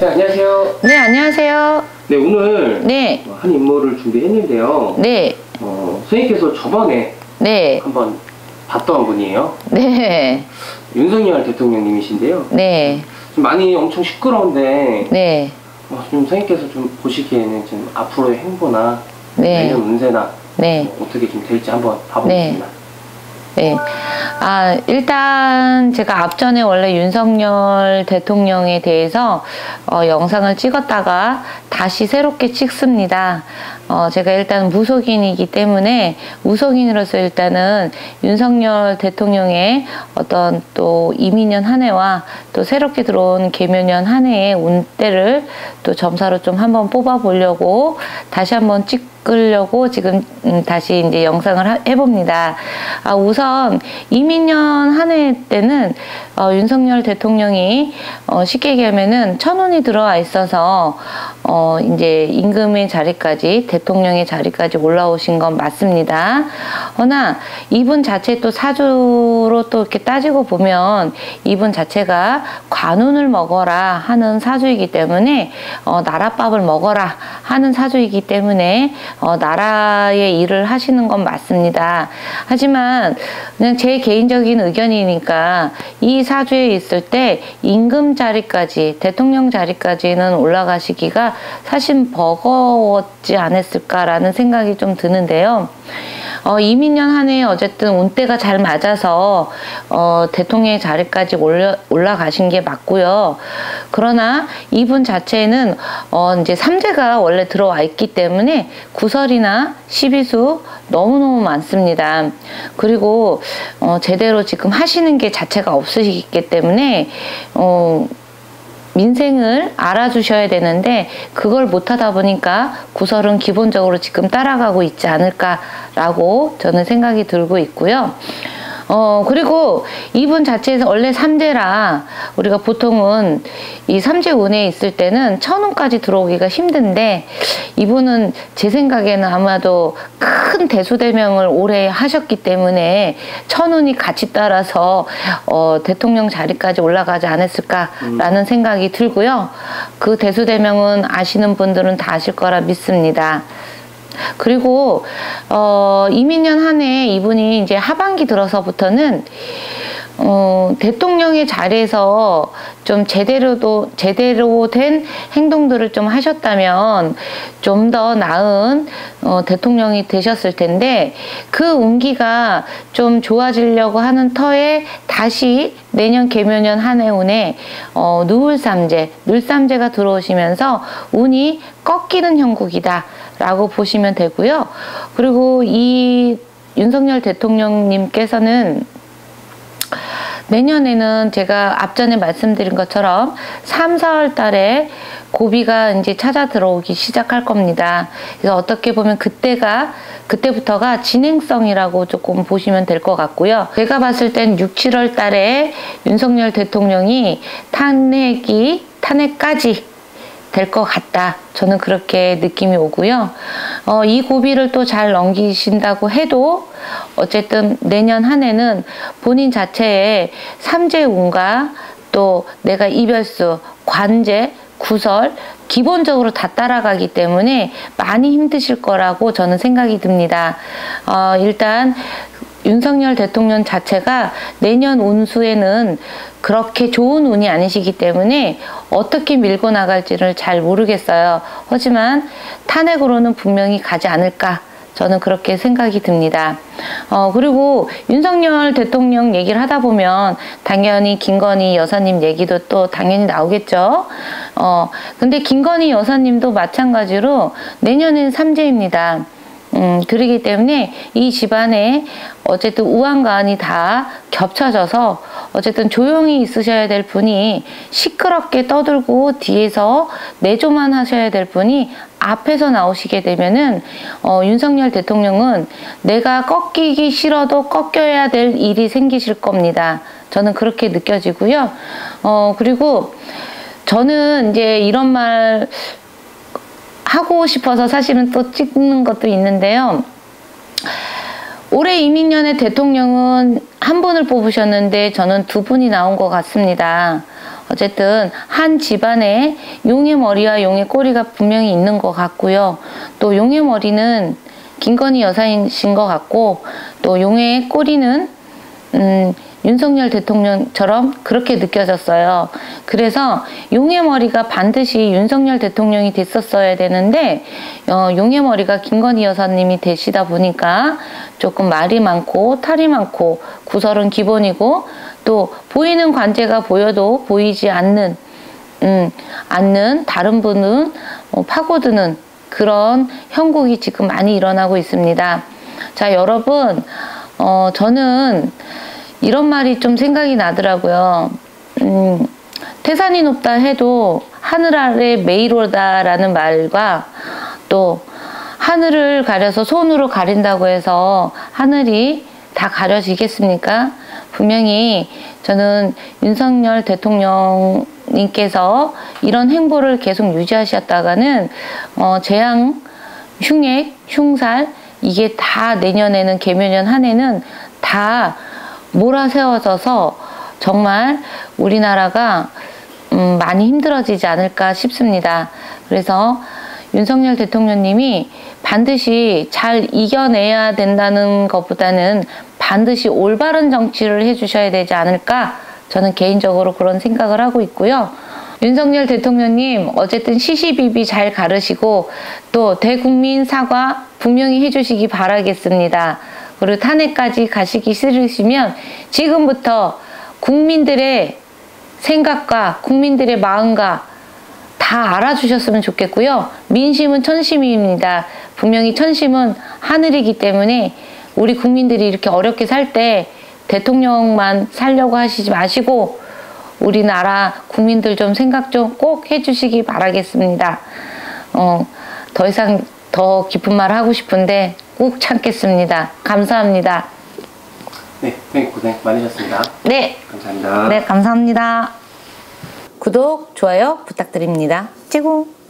네, 안녕하세요. 네, 안녕하세요. 네, 오늘 네. 한 인물을 준비했는데요. 네. 선생님께서 저번에 네. 한번 봤던 분이에요. 네. 윤석열 대통령님이신데요. 네. 좀 많이 엄청 시끄러운데 네. 좀 선생님께서 좀 보시기에는 좀 앞으로의 행보나 네. 내년 운세나 네. 어떻게 좀 될지 한번 봐보겠습니다. 네. 일단 제가 앞전에 원래 윤석열 대통령에 대해서 영상을 찍었다가 다시 새롭게 찍습니다. 제가 일단 무속인이기 때문에 무속인으로서 일단은 윤석열 대통령의 어떤 또 이민년 한 해와 또 새롭게 들어온 개묘년 한 해의 운대를 또 점사로 좀 한번 뽑아 보려고 다시 한번 찍으려고 지금 다시 이제 영상을 해봅니다. 우선 이민년 한 해 때는 윤석열 대통령이 쉽게 얘기하면은 천운이 들어와 있어서 이제 임금의 자리까지 대통령의 자리까지 올라오신 건 맞습니다. 허나 이분 자체 또 사주로 또 이렇게 따지고 보면 이분 자체가 관운을 먹어라 하는 사주이기 때문에 나랏밥을 먹어라 하는 사주이기 때문에 나라의 일을 하시는 건 맞습니다. 하지만 그냥 제 개인적인 의견이니까 이 사주에 있을 때 임금 자리까지 대통령 자리까지는 올라가시기가 사실 버거웠지 않았을까라는 생각이 좀 드는데요. 이민년 한 해에 어쨌든 운대가 잘 맞아서 대통령의 자리까지 올라가신 게 맞고요. 그러나 이분 자체는 이제 삼재가 원래 들어와 있기 때문에 구설이나 시비수 너무너무 많습니다. 그리고 제대로 지금 하시는 게 자체가 없으시기 때문에 민생을 알아주셔야 되는데 그걸 못하다 보니까 구설은 기본적으로 지금 따라가고 있지 않을까라고 저는 생각이 들고 있고요. 그리고 이분 자체에서 원래 삼재라 우리가 보통은 이 삼재 운에 있을 때는 천운까지 들어오기가 힘든데 이분은 제 생각에는 아마도 큰 대수대명을 오래 하셨기 때문에 천운이 같이 따라서 대통령 자리까지 올라가지 않았을까라는 생각이 들고요. 그 대수대명은 아시는 분들은 다 아실 거라 믿습니다. 그리고 이민년 한 해 이분이 이제 하반기 들어서부터는 대통령의 자리에서 좀 제대로 된 행동들을 좀 하셨다면 좀 더 나은 대통령이 되셨을 텐데 그 운기가 좀 좋아지려고 하는 터에 다시 내년 개묘년 한 해 운에 늘삼재가 들어오시면서 운이 꺾이는 형국이다 라고 보시면 되고요. 그리고 이 윤석열 대통령님께서는 내년에는 제가 앞전에 말씀드린 것처럼 3, 4월 달에 고비가 이제 찾아 들어오기 시작할 겁니다. 그래서 어떻게 보면 그때부터가 진행성이라고 조금 보시면 될 것 같고요. 제가 봤을 땐 6, 7월 달에 윤석열 대통령이 탄핵까지 될 것 같다. 저는 그렇게 느낌이 오고요. 이 고비를 또 잘 넘기신다고 해도 어쨌든 내년 한 해는 본인 자체의 삼재운과 또 내가 이별수, 관재, 구설 기본적으로 다 따라가기 때문에 많이 힘드실 거라고 저는 생각이 듭니다. 일단 윤석열 대통령 자체가 내년 운수에는 그렇게 좋은 운이 아니시기 때문에 어떻게 밀고 나갈지를 잘 모르겠어요. 하지만 탄핵으로는 분명히 가지 않을까 저는 그렇게 생각이 듭니다. 그리고 윤석열 대통령 얘기를 하다 보면 당연히 김건희 여사님 얘기도 또 당연히 나오겠죠. 근데 김건희 여사님도 마찬가지로 내년엔 삼재입니다. 그러기 때문에 이 집안에 어쨌든 우한과한이 다 겹쳐져서 어쨌든 조용히 있으셔야 될 분이 시끄럽게 떠들고 뒤에서 내조만 하셔야 될 분이 앞에서 나오시게 되면은 윤석열 대통령은 내가 꺾이기 싫어도 꺾여야 될 일이 생기실 겁니다. 저는 그렇게 느껴지고요. 그리고 저는 이제 이런 말 하고 싶어서 사실은 또 찍는 것도 있는데요. 올해 이민년의 대통령은 한 분을 뽑으셨는데 저는 두 분이 나온 것 같습니다. 어쨌든 한 집안에 용의 머리와 용의 꼬리가 분명히 있는 것 같고요. 또 용의 머리는 김건희 여사이신 것 같고, 또 용의 꼬리는 윤석열 대통령처럼 그렇게 느껴졌어요. 그래서 용의 머리가 반드시 윤석열 대통령이 됐었어야 되는데 용의 머리가 김건희 여사님이 되시다 보니까 조금 말이 많고 탈이 많고 구설은 기본이고, 또 보이는 관제가 보여도 보이지 않는 다른 분은 파고드는 그런 형국이 지금 많이 일어나고 있습니다. 자, 여러분, 저는 이런 말이 좀 생각이 나더라고요. 태산이 높다 해도 하늘 아래 메이로다라는 말과, 또 하늘을 가려서 손으로 가린다고 해서 하늘이 다 가려지겠습니까? 분명히 저는 윤석열 대통령님께서 이런 행보를 계속 유지하셨다가는 재앙, 흉액, 흉살, 이게 다 내년에는, 개묘년 한 해는 다 몰아세워져서 정말 우리나라가 많이 힘들어지지 않을까 싶습니다. 그래서 윤석열 대통령님이 반드시 잘 이겨내야 된다는 것보다는 반드시 올바른 정치를 해주셔야 되지 않을까, 저는 개인적으로 그런 생각을 하고 있고요. 윤석열 대통령님 어쨌든 시시비비 잘 가르시고 또 대국민 사과 분명히 해주시기 바라겠습니다. 그리고 탄핵까지 가시기 싫으시면 지금부터 국민들의 생각과 국민들의 마음과 다 알아주셨으면 좋겠고요. 민심은 천심입니다. 분명히 천심은 하늘이기 때문에 우리 국민들이 이렇게 어렵게 살 때 대통령만 살려고 하시지 마시고 우리나라 국민들 좀 생각 좀 꼭 해주시기 바라겠습니다. 더 이상 더 깊은 말 하고 싶은데 꼭 참겠습니다. 감사합니다. 네, 선생님 고생 많으셨습니다. 네. 감사합니다. 네, 감사합니다. 구독, 좋아요 부탁드립니다. 찌고.